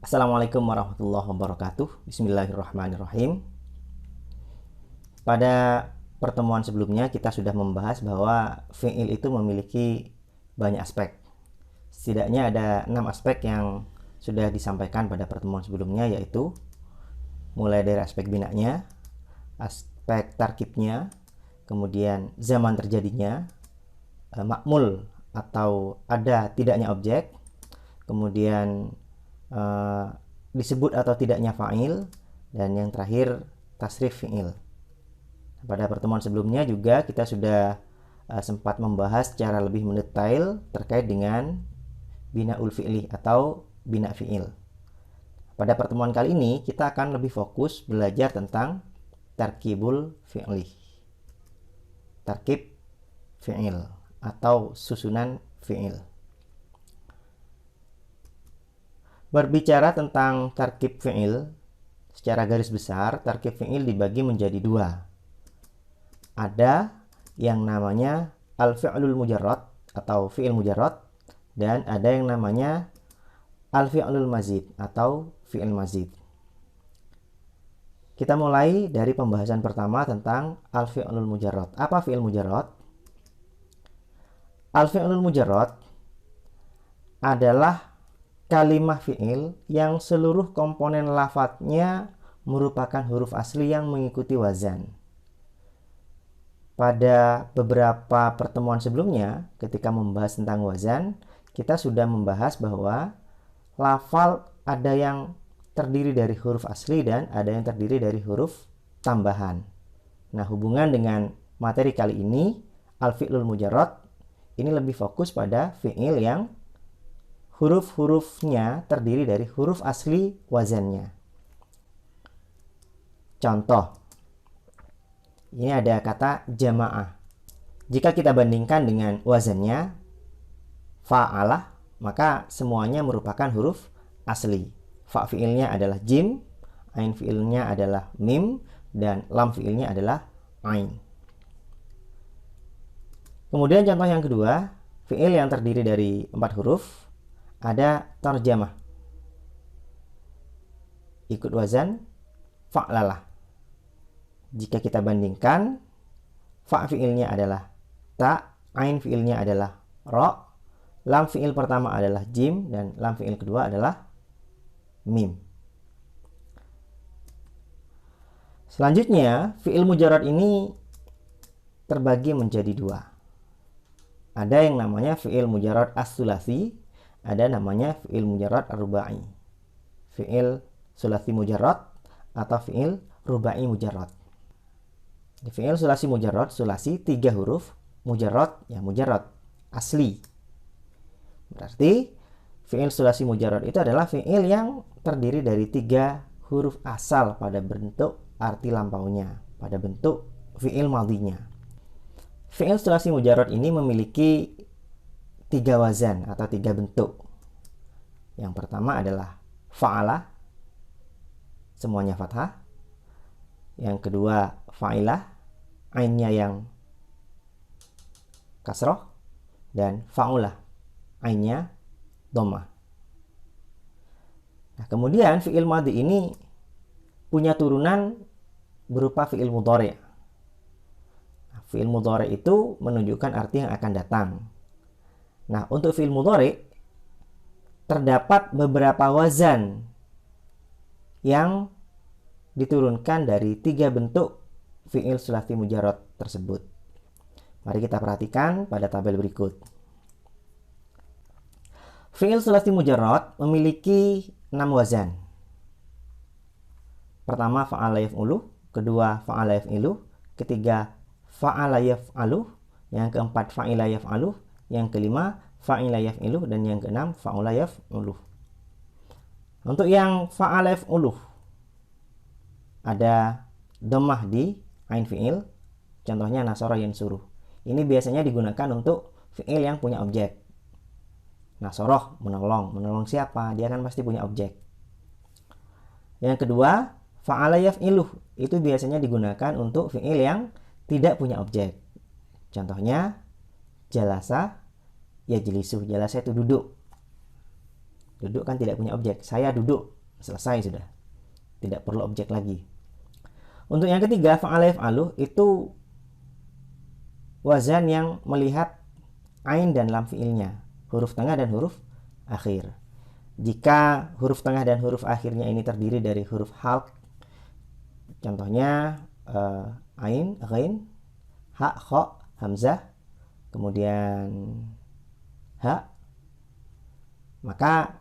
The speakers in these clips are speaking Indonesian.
Assalamualaikum warahmatullahi wabarakatuh. Bismillahirrahmanirrahim. Pada pertemuan sebelumnya kita sudah membahas bahwa fi'il itu memiliki banyak aspek. Setidaknya ada 6 aspek yang sudah disampaikan pada pertemuan sebelumnya, yaitu mulai dari aspek binanya, aspek tarkibnya, kemudian zaman terjadinya, makmul atau ada tidaknya objek, kemudian disebut atau tidaknya fa'il, dan yang terakhir tasrif fi'il. Pada pertemuan sebelumnya juga kita sudah sempat membahas secara lebih mendetail terkait dengan bina'ul fi'li atau bina fi'il. Pada pertemuan kali ini kita akan lebih fokus belajar tentang tarkibul fi'li, tarkib fi'il atau susunan fi'il. Berbicara tentang tarkib fi'il, secara garis besar, tarkib fi'il dibagi menjadi dua. Ada yang namanya al-fi'lul mujarrad atau fi'il mujarrad, dan ada yang namanya al-fi'lul mazid atau fi'il mazid. Kita mulai dari pembahasan pertama tentang al-fi'lul mujarrad. Apa fi'il mujarrad? Al-fi'lul mujarrad adalah kalimah fi'il yang seluruh komponen lafadznya merupakan huruf asli yang mengikuti wazan. Pada beberapa pertemuan sebelumnya, ketika membahas tentang wazan, kita sudah membahas bahwa lafal ada yang terdiri dari huruf asli dan ada yang terdiri dari huruf tambahan. Nah, hubungan dengan materi kali ini, al-fi'lul mujarrad, ini lebih fokus pada fi'il yang huruf-hurufnya terdiri dari huruf asli wazannya. Contoh, ini ada kata jama'ah. Jika kita bandingkan dengan wazannya fa'alah, maka semuanya merupakan huruf asli. Fa fi'ilnya adalah jim, ain fi'ilnya adalah mim, dan lam fi'ilnya adalah ain. Kemudian contoh yang kedua, fi'il yang terdiri dari 4 huruf. Ada tarjamah, ikut wazan fa'lalah. Jika kita bandingkan, fa fi'ilnya adalah ta, ain fi'ilnya adalah ro, lam fi'il pertama adalah jim, dan lam fi'il kedua adalah mim. Selanjutnya, fi'il mujarrad ini terbagi menjadi dua. Ada yang namanya fi'il mujarrad as-sulasi, ada namanya fi'il mujarrad ar-rubai. Fi'il sulasi mujarrad atau fi'il rubai mujarrad. Di fi'il sulasi mujarrad, sulasi 3 huruf, mujarrad ya mujarrad asli. Berarti fi'il sulasi mujarrad itu adalah fi'il yang terdiri dari 3 huruf asal pada bentuk arti lampaunya, pada bentuk fi'il madhinya. Fi'il sulasi mujarrad ini memiliki 3 wazan atau 3 bentuk. Yang pertama adalah fa'alah, semuanya fathah. Yang kedua fa'ilah, ainnya yang kasroh. Dan fa'ulah, ainnya dhammah. Nah, kemudian fi'il madhi ini punya turunan berupa fi'il mudhari'. Nah, fi'il mudhari' itu menunjukkan arti yang akan datang. Nah, untuk fi'il mudhari' terdapat beberapa wazan yang diturunkan dari 3 bentuk fi'il sulasi mujarrad tersebut. Mari kita perhatikan pada tabel berikut. Fi'il sulasi mujarrad memiliki 6 wazan. Pertama fa'ala yaf'ulu, kedua fa'ala yaf'ilu, ketiga fa'ala yaf'alu, yang keempat fa'ila yaf'alu, yang kelima fa'ila yaf'ilu, dan yang keenam fa'ula yaf'ulu. Untuk yang fa'ala yaf'ulu ada dhammah di ain fi'il, contohnya nasara yansuru. Ini biasanya digunakan untuk fi'il yang punya objek. Nasoroh, menolong. Menolong siapa? Dia kan pasti punya objek. Yang kedua, fa'ala yaf'ilu, itu biasanya digunakan untuk fi'il yang tidak punya objek. Contohnya jalasa yajlisu, jalasa itu duduk. Duduk kan tidak punya objek. Saya duduk. Selesai sudah. Tidak perlu objek lagi. Untuk yang ketiga, fa'ala yaf'alu itu wazan yang melihat ain dan lam fi'ilnya, huruf tengah dan huruf akhir. Jika huruf tengah dan huruf akhirnya ini terdiri dari huruf halq, contohnya ain, ghain, ha, kha, hamzah, kemudian ha, maka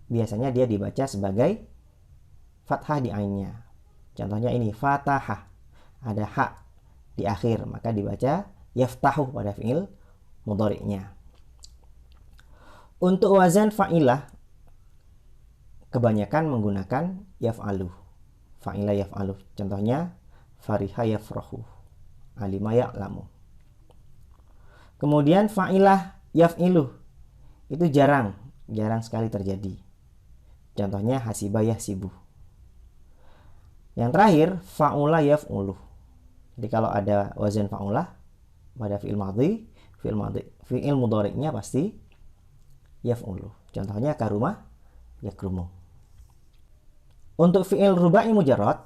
biasanya dia dibaca sebagai fathah di ainnya. Contohnya ini, fatahah, ada ha di akhir, maka dibaca yaftahu pada fi'il mudhari'nya. Untuk wazan fa'ilah kebanyakan menggunakan yaf'alu. Fa'ilah yaf'alu. Contohnya fariha yafrahu, alima ya'lamu. Kemudian fa'ilah yaf'ilu itu jarang sekali terjadi. Contohnya hasiba yahsibu. Yang terakhir fa'ula yaf'ulu. Jadi kalau ada wazan fa'ulah pada fi'il madhi, fi'il mudhari'nya pasti yaf'ulu. Contohnya karumah yakrumu. Untuk fi'il rubai mujarrad,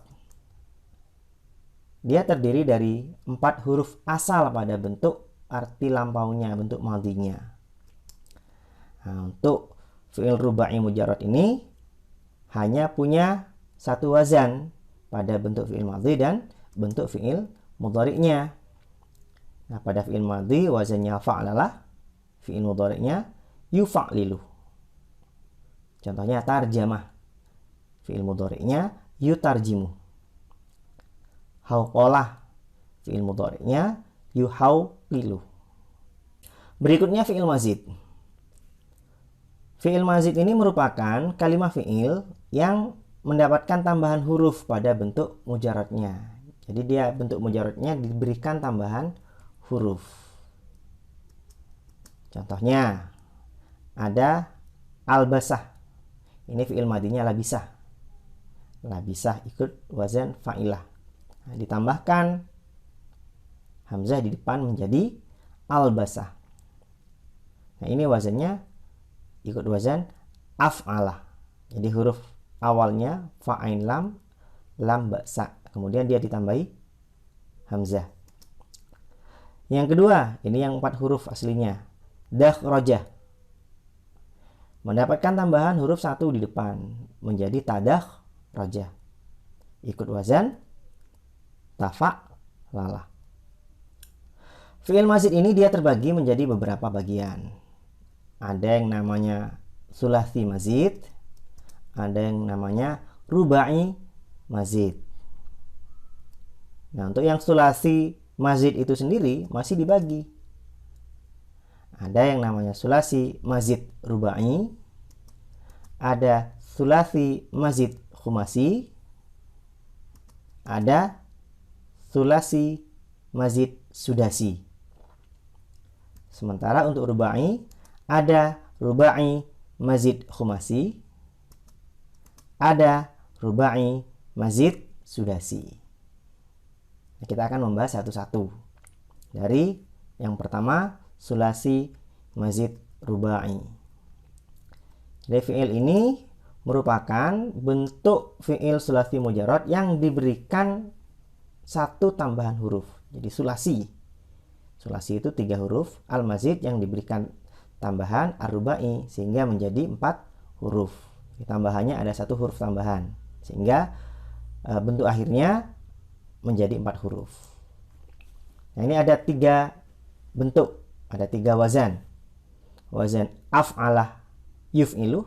dia terdiri dari 4 huruf asal pada bentuk arti lampaunya, bentuk madhinya. Nah, untuk fi'il rubai mujarrad ini hanya punya satu wazan pada bentuk fi'il madhi dan bentuk fi'il mudhari'nya. Nah, pada fi'il madhi wazannya fa'lalah, fi'il mudhari'nya yufa'lilu. Contohnya tarjamah, fi'il mudhari'nya yutarjimu. Hauqalah, fi'il mudhari'nya yuhauqilu. Berikutnya fi'il mazid. Fi'il mazid ini merupakan kalimat fi'il yang mendapatkan tambahan huruf pada bentuk mujarradnya. Jadi dia bentuk mujarradnya diberikan tambahan huruf. Contohnya ada albasah. Ini fi'il madinya labisah. Labisah ikut wazan fa'ilah. Nah, ditambahkan hamzah di depan menjadi albasah. Nah, ini wazannya ikut wazan af'alah. Jadi huruf awalnya fa'ain lam, lam ba'sa. Kemudian dia ditambahi hamzah. Yang kedua, ini yang 4 huruf aslinya. Dakhrajah. Mendapatkan tambahan huruf 1 di depan menjadi tadakhraja. Ikut wazan tafa'lala. Fi'il mazid ini dia terbagi menjadi beberapa bagian. Ada yang namanya sulasi mazid, ada yang namanya rubai mazid. Nah, untuk yang sulasi mazid itu sendiri masih dibagi. Ada yang namanya sulasi mazid rubai, ada sulasi mazid khumasi, ada sulasi mazid sudasi. Sementara untuk rubai ada rubai mazid khumasi, ada rubai mazid sudasi. Nah, kita akan membahas satu-satu. Dari yang pertama, sulasi mazid rubai. Jadi fi'il ini merupakan bentuk fi'il sulasi mujarrad yang diberikan satu tambahan huruf. Jadi sulasi. Sulasi itu 3 huruf, al-mazid yang diberikan tambahan ar-rubai sehingga menjadi 4 huruf. Tambahannya ada 1 huruf tambahan sehingga bentuk akhirnya menjadi 4 huruf. Nah, ini ada 3 bentuk, ada 3 wazan. Wazan af'alah yuf'ilu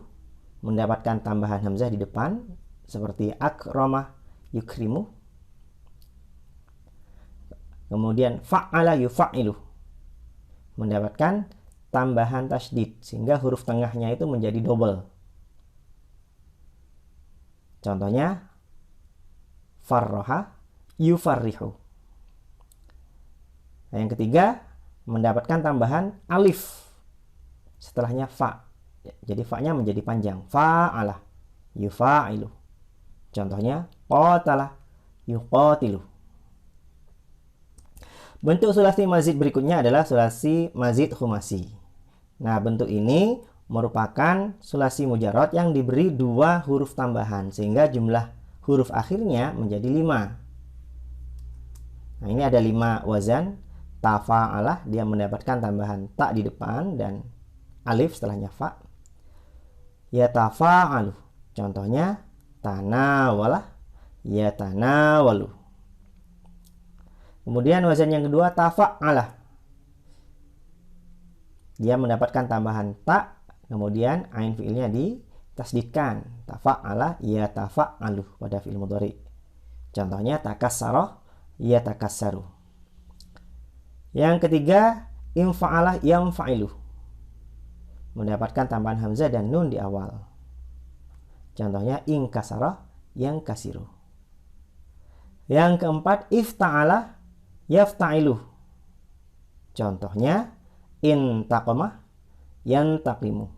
mendapatkan tambahan hamzah di depan seperti akramah yukrimu. Kemudian fa'ala yufa'ilu mendapatkan tambahan tasydid sehingga huruf tengahnya itu menjadi double. Contohnya farraha yufarrihu. Nah, yang ketiga mendapatkan tambahan alif setelahnya fa. Jadi fa-nya menjadi panjang. Fa'ala yufa'ilu. Contohnya qatala yuqatilu. Bentuk sulasi mazid berikutnya adalah sulasi mazid khumasi. Nah, bentuk ini merupakan sulasi mujarrad yang diberi 2 huruf tambahan sehingga jumlah huruf akhirnya menjadi 5. Nah, ini ada 5 wazan. Tafa'alah, dia mendapatkan tambahan ta di depan dan alif setelahnya fa. Yatafa'alu, contohnya tanawalah, yatanawalu. Kemudian wazan yang kedua tafa'alah, dia mendapatkan tambahan ta, kemudian ain fiilnya ditasdidkan. Tafa'alah, yatafa'alu pada fiil mudhari. Contohnya takassara, yatakassaru. Yang ketiga, infa'alah yamfa'ilu, mendapatkan tambahan hamzah dan nun di awal. Contohnya inkasara, yankasiru. Yang keempat, ifta'alah yafta'ilu. Contohnya intaqamah, yantaqimu.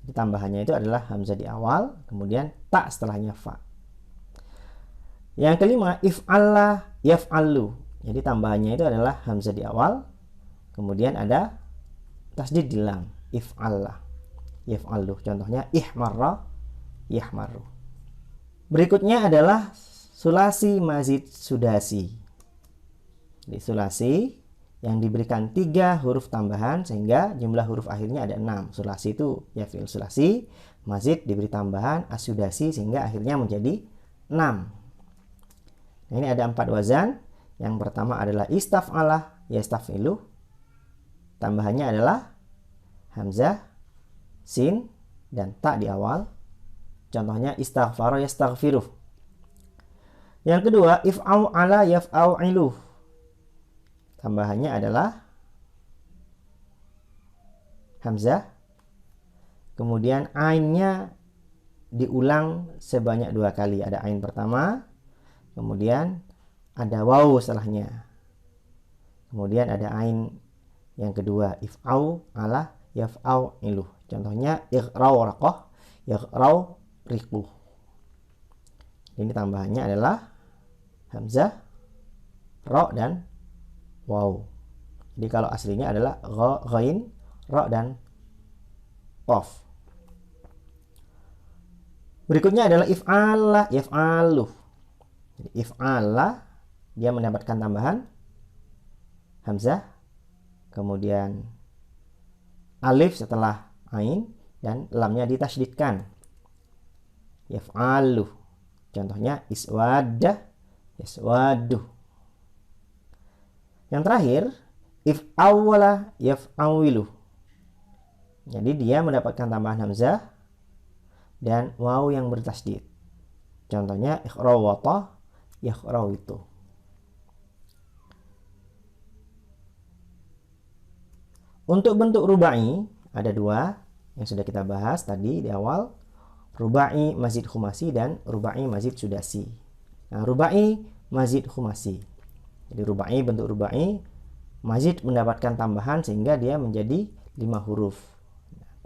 Jadi tambahannya itu adalah hamzah di awal, kemudian ta setelahnya fa. Yang kelima, if'allah yaf'allu. Jadi tambahannya itu adalah hamzah di awal, kemudian ada tasdid di lam, if'allah yaf'allu. Contohnya ihmarra, yahmaru. Berikutnya adalah sulasi mazid sudasi. Jadi sulasi yang diberikan 3 huruf tambahan sehingga jumlah huruf akhirnya ada 6. Sulasi itu ya fi'il sulasi, mazid diberi tambahan as-sudasi sehingga akhirnya menjadi 6. Nah, ini ada 4 wazan. Yang pertama adalah istaf'alah yastaf'ilu. Tambahannya adalah hamzah, sin, dan ta di awal. Contohnya istaghfara yastaghfiruh. Yang kedua, if'au'ala yaf'au'ilu. Tambahannya adalah hamzah, kemudian ainnya diulang sebanyak 2 kali. Ada ain pertama, kemudian ada waw setelahnya, kemudian ada ain yang kedua, if'au ala yaf'au iluh. Contohnya iqrau raqah, yaqrau riquh. Ini tambahannya adalah hamzah, ra dan waw. Jadi kalau aslinya adalah ghain, ra dan qaf. Berikutnya adalah if'ala yaf'aluh. Jadi if'ala, dia mendapatkan tambahan hamzah, kemudian alif setelah ain dan lamnya ditasydidkan. Yaf'aluh. Contohnya iswaddah, yaswadduh. Yang terakhir, if'awwala yaf'awiluh. Jadi dia mendapatkan tambahan hamzah dan waw yang bertasydid. Contohnya ikhrawata, yakhrawitu. Untuk bentuk rubai ada 2 yang sudah kita bahas tadi di awal, rubai mazid khumasi dan rubai mazid sudasi. Nah, rubai mazid khumasi. Jadi rubai, bentuk rubai, mazid mendapatkan tambahan sehingga dia menjadi 5 huruf.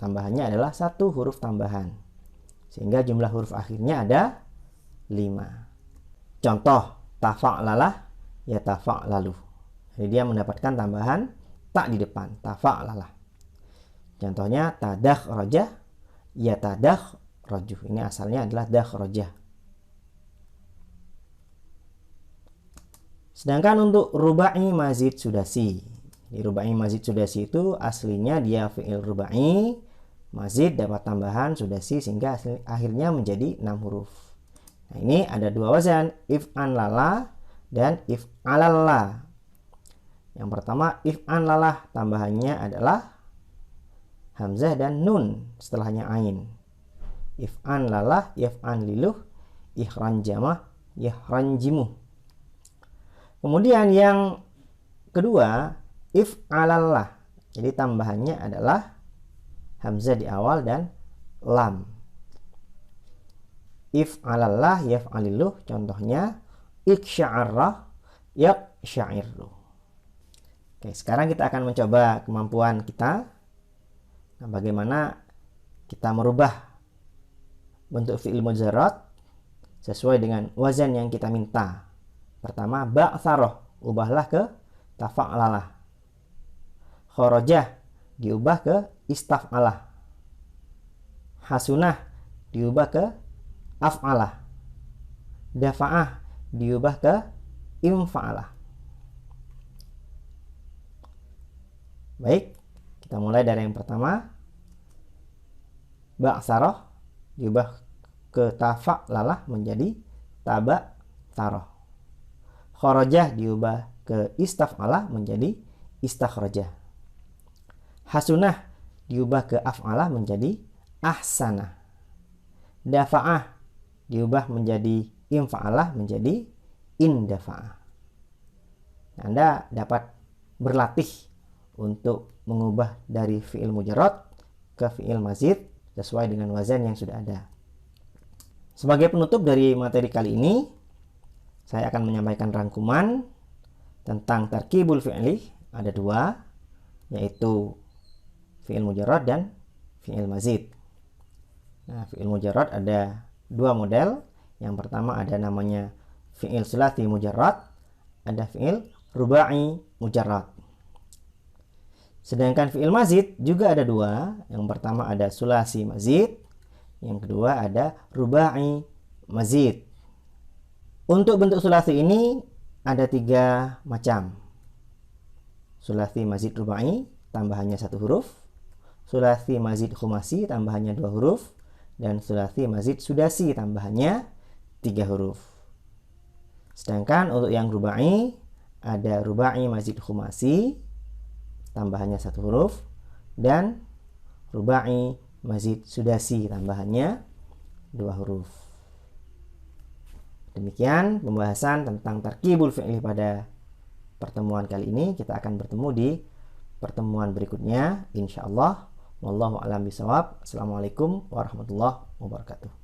Tambahannya adalah 1 huruf tambahan. Sehingga jumlah huruf akhirnya ada 5. Contoh, tafa'lalah ya tafa'lalu. Jadi dia mendapatkan tambahan ta di depan, tafa'lalah. Contohnya tadakhraja ya tadakhrajuh. Ini asalnya adalah dakhrajah. Sedangkan untuk rubai mazid sudasi. Di rubai mazid sudasi itu aslinya dia fi'il rubai, mazid dapat tambahan sudasi sehingga akhirnya menjadi 6 huruf. Nah, ini ada 2 wazan, if'an lala dan if'alalla. Yang pertama if'an lalah, tambahannya adalah hamzah dan nun setelahnya ain. If'an lalah, yaf'an liluh, ihranjamah, yahranjimuh. Kemudian yang kedua, if'alallah. Jadi tambahannya adalah hamzah di awal dan lam. If'alallah yaf'aliluh. Contohnya iksya'arrah yaksya'irru. Oke, sekarang kita akan mencoba kemampuan kita. Nah, bagaimana kita merubah bentuk fi'il mujarrad sesuai dengan wazan yang kita minta. Pertama, ba'tharoh, ubahlah ke tafa'lalah. Khorojah, diubah ke istaf'alah. Hasunah diubah ke af'alah. Dafa'ah diubah ke infa'alah. Baik, kita mulai dari yang pertama. Ba'saroh diubah ke tafa'lalah menjadi taba'saroh. Khorojah diubah ke istaf'alah menjadi istakhrojah. Hasunah diubah ke af'alah menjadi ahsanah. Dafa'ah diubah menjadi infa'alah menjadi indafa'ah. Anda dapat berlatih untuk mengubah dari fi'il mujarrad ke fi'il mazid sesuai dengan wazan yang sudah ada. Sebagai penutup dari materi kali ini, saya akan menyampaikan rangkuman tentang tarkibul fi'li. Ada dua, yaitu fi'il mujarrad dan fi'il mazid. Nah, fi'il mujarrad ada dua model. Yang pertama ada namanya fi'il sulasi mujarrad, ada fi'il rubai mujarrad. Sedangkan fi'il mazid juga ada dua. Yang pertama ada sulasi mazid, yang kedua ada rubai mazid. Untuk bentuk sulasi ini ada tiga macam. Sulasi mazid rubai tambahannya satu huruf, sulasi mazid khumasi tambahannya dua huruf, dan sulasi mazid sudasi tambahannya tiga huruf. Sedangkan untuk yang rubai ada rubai mazid khumasi tambahannya satu huruf, dan rubai mazid sudasi tambahannya dua huruf. Demikian pembahasan tentang tarkibul fi'li pada pertemuan kali ini. Kita akan bertemu di pertemuan berikutnya insyaallah. Wallahu a'lam bishawab. Assalamualaikum warahmatullahi wabarakatuh.